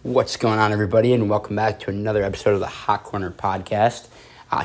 What's going on, everybody, and welcome back to another episode of the Hot Corner Podcast.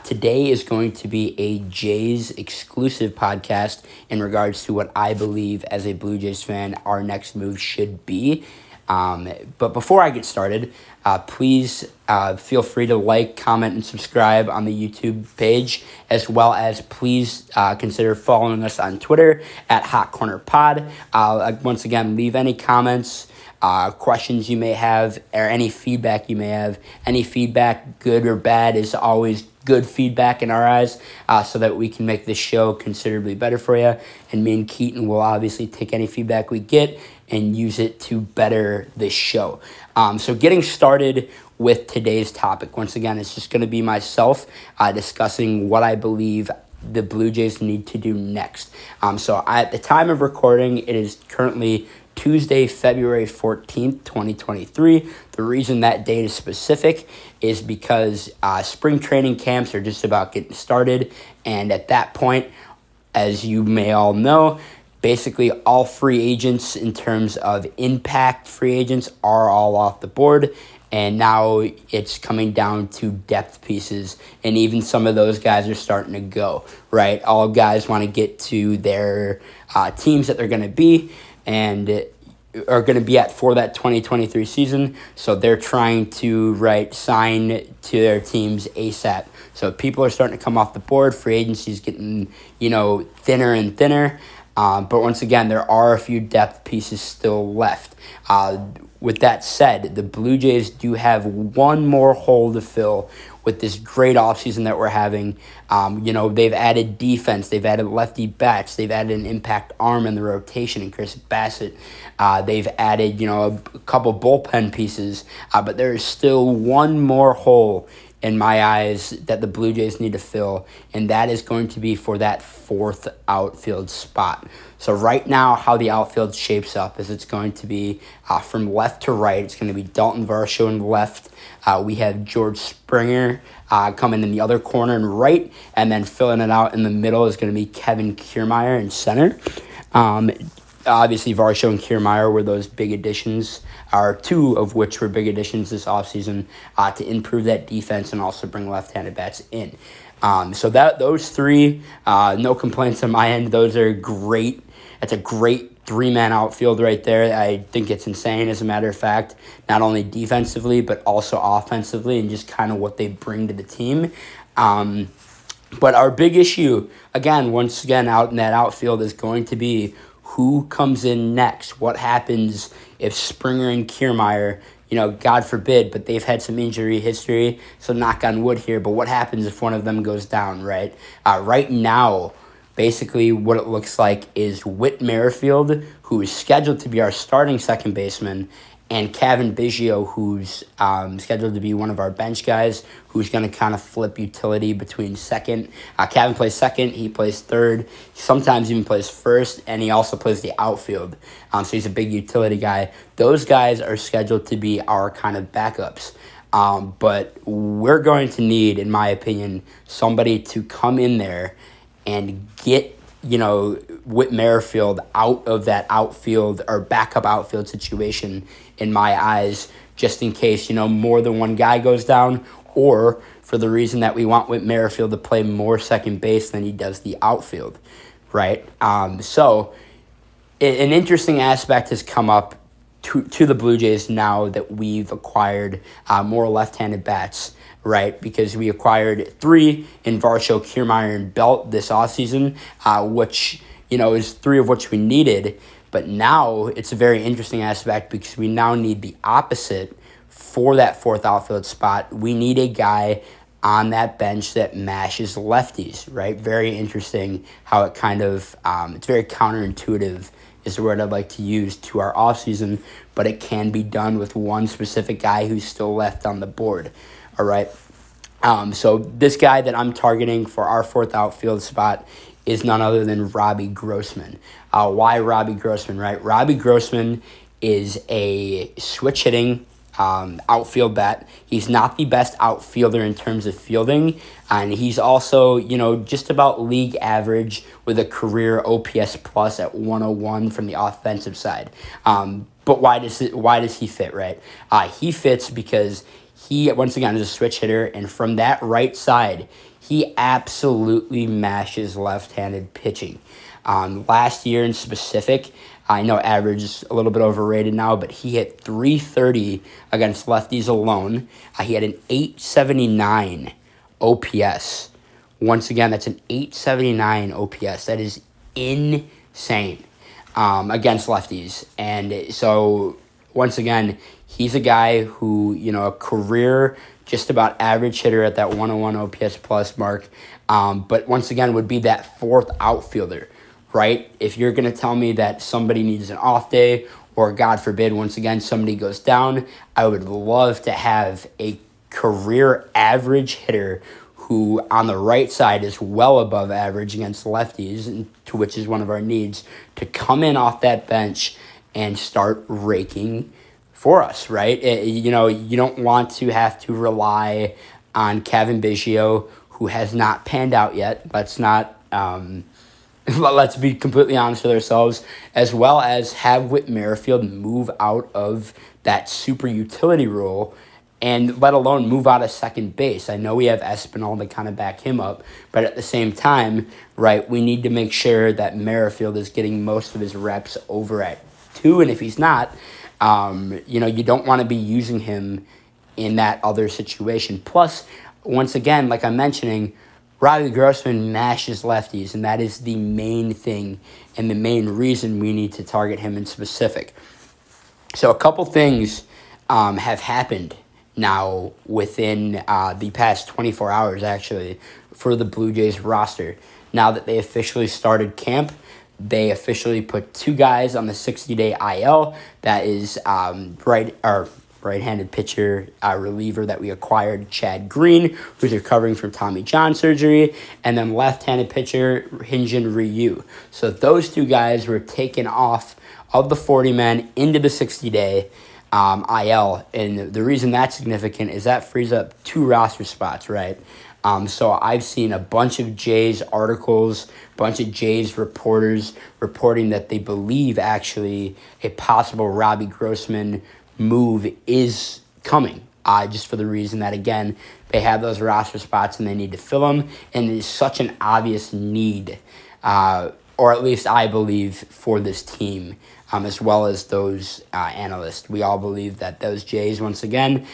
Today is going to be a Jays exclusive podcast in regards to what I believe as a Blue Jays fan our next move should be. But before I get started, please feel free to like, comment, and subscribe on the YouTube page, as well as please consider following us on Twitter at Hot Corner Pod. Once again, leave any comments, questions you may have, or any feedback you may have. Any feedback, good or bad, is always good feedback in our eyes, so that we can make this show considerably better for you. And me and Keaton will obviously take any feedback we get and use it to better this show. So getting started with today's topic, once again, it's just going to be myself discussing what I believe the Blue Jays need to do next. So at the time of recording, it is currently Tuesday, February 14th, 2023. The reason that date is specific is because spring training camps are just about getting started. And at that point, as you may all know, basically all free agents in terms of impact free agents are all off the board. And now it's coming down to depth pieces. And even some of those guys are starting to go, right? All guys want to get to their teams that they're going to be and are going to be at for that 2023 season. So they're trying to sign to their teams ASAP. So people are starting to come off the board. Free agency is getting, thinner and thinner. But once again, there are a few depth pieces still left. With that said, the Blue Jays do have one more hole to fill with this great offseason that we're having. They've added defense. They've added lefty bats. They've added an impact arm in the rotation in Chris Bassett. They've added, a couple bullpen pieces. But there is still one more hole in my eyes that the Blue Jays need to fill, and that is going to be for that fourth outfield spot. So right now, how the outfield shapes up is it's going to be from left to right. It's going to be Dalton Varsho in the left. We have George Springer coming in the other corner and right, and then filling it out in the middle is going to be Kevin Kiermaier in center. Obviously, Varsho and Kiermaier were those big additions, or two of which were big additions this offseason to improve that defense and also bring left-handed bats in. So those three, no complaints on my end. Those are great. That's a great three-man outfield right there. I think it's insane, as a matter of fact, not only defensively but also offensively and just kind of what they bring to the team. But our big issue, once again, out in that outfield is going to be who comes in next. What happens if Springer and Kiermaier, God forbid, but they've had some injury history, so knock on wood here, but what happens if one of them goes down, right? Right now, basically what it looks like is Whit Merrifield, who is scheduled to be our starting second baseman, and Cavan Biggio, who's scheduled to be one of our bench guys, who's going to kind of flip utility between second. Cavan plays second, he plays third, sometimes even plays first, and he also plays the outfield. So he's a big utility guy. Those guys are scheduled to be our kind of backups. But we're going to need, in my opinion, somebody to come in there and get Whit Merrifield out of that outfield or backup outfield situation, in my eyes, just in case, more than one guy goes down, or for the reason that we want Whit Merrifield to play more second base than he does the outfield, right? So an interesting aspect has come up to the Blue Jays now that we've acquired more left-handed bats, right? Because we acquired three in Varsho, Kiermaier, and Belt this offseason, which, is three of which we needed. But now it's a very interesting aspect because we now need the opposite for that fourth outfield spot. We need a guy on that bench that mashes lefties, right? Very interesting how it kind of, it's very counterintuitive is the word I'd like to use to our offseason, but it can be done with one specific guy who's still left on the board, all right? So this guy that I'm targeting for our fourth outfield spot is none other than Robbie Grossman. Why Robbie Grossman, right? Robbie Grossman is a switch-hitting outfield bat. He's not the best outfielder in terms of fielding, and he's also, just about league average with a career OPS plus at 101 from the offensive side. But why does he fit, right? He fits because he, once again, is a switch hitter, and from that right side, he absolutely mashes left-handed pitching. Last year in specific, I know average is a little bit overrated now, but he hit 330 against lefties alone. He had an 879 OPS. Once again, that's an 879 OPS. That is insane against lefties. And so, once again, he's a guy who, a career just about average hitter at that 101 OPS plus mark. But once again, would be that fourth outfielder, right? If you're going to tell me that somebody needs an off day, or God forbid, once again, somebody goes down, I would love to have a career average hitter who on the right side is well above average against lefties, to which is one of our needs, to come in off that bench and start raking for us, right? You don't want to have to rely on Kevin Biggio, who has not panned out yet. Let's be completely honest with ourselves, as well as have Whit Merrifield move out of that super utility role, and let alone move out of second base. I know we have Espinal to kind of back him up, but at the same time, right, we need to make sure that Merrifield is getting most of his reps over at 2, and if he's not, you don't want to be using him in that other situation. Plus, once again, like I'm mentioning, Robbie Grossman mashes lefties, and that is the main thing and the main reason we need to target him in specific. So a couple things have happened now within the past 24 hours, actually, for the Blue Jays roster. Now that they officially started camp, they officially put 2 guys on the 60-day IL. That is right-handed pitcher reliever that we acquired, Chad Green, who's recovering from Tommy John surgery, and then left-handed pitcher, Hyunjin Ryu. So those 2 guys were taken off of the 40-man into the 60-day IL, and the reason that's significant is that frees up 2 roster spots, right? So I've seen a bunch of Jays articles, a bunch of Jays reporters reporting that they believe actually a possible Robbie Grossman move is coming, just for the reason that, again, they have those roster spots and they need to fill them, and it is such an obvious need, or at least I believe, for this team. As well as those analysts. We all believe that those Jays, once again,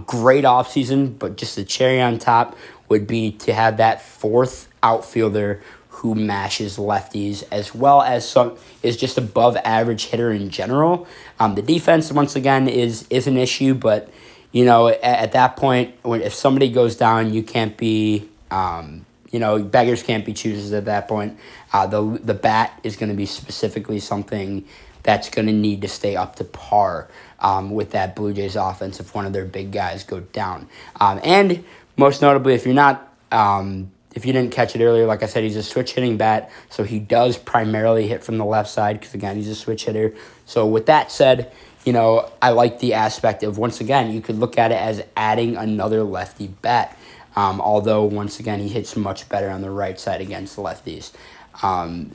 great offseason, but just the cherry on top would be to have that fourth outfielder who mashes lefties, as well as is just above average hitter in general. The defense, once again, is an issue, but at that point, if somebody goes down, you can't be beggars can't be choosers at that point. The bat is going to be specifically something that's going to need to stay up to par with that Blue Jays offense if one of their big guys go down. And most notably, if you didn't catch it earlier, like I said, he's a switch hitting bat, so he does primarily hit from the left side because, again, he's a switch hitter. So with that said, I like the aspect of, once again, you could look at it as adding another lefty bat, although, once again, he hits much better on the right side against lefties.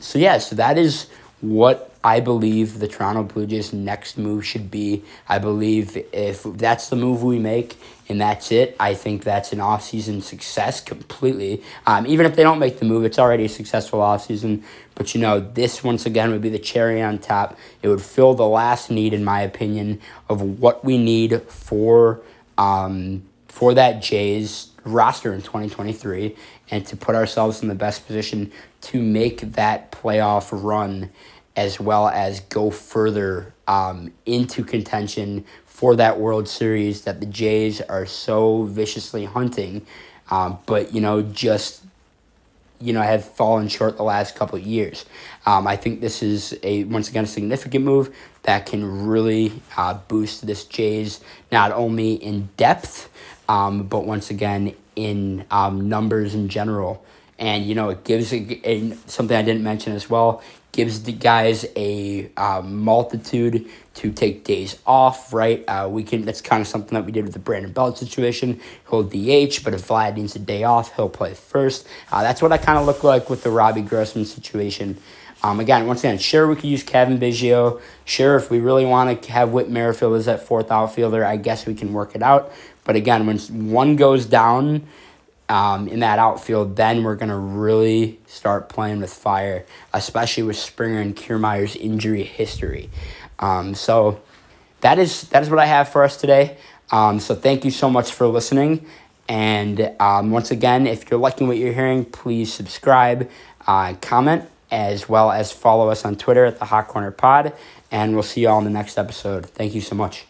So that is what I believe the Toronto Blue Jays' next move should be. I believe if that's the move we make and that's it, I think that's an offseason success completely. Even if they don't make the move, it's already a successful offseason. But, this, once again, would be the cherry on top. It would fill the last need, in my opinion, of what we need for that Jays roster in 2023, and to put ourselves in the best position to make that playoff run, as well as go further into contention for that World Series that the Jays are so viciously hunting, but have fallen short the last couple of years. I think this is once again a significant move that can really boost this Jays not only in depth, but once again in numbers in general. And, it gives something I didn't mention as well, gives the guys a multitude to take days off, right? That's kind of something that we did with the Brandon Belt situation. He'll DH, but if Vlad needs a day off, he'll play first. That's what I kind of look like with the Robbie Grossman situation. Once again, sure, we could use Kevin Biggio. Sure, if we really want to have Whit Merrifield as that fourth outfielder, I guess we can work it out. But again, when one goes down in that outfield, then we're going to really start playing with fire, especially with Springer and Kiermaier's injury history. So that is what I have for us today. So thank you so much for listening. And once again, if you're liking what you're hearing, please subscribe, comment, as well as follow us on Twitter at the Hot Corner Pod. And we'll see you all in the next episode. Thank you so much.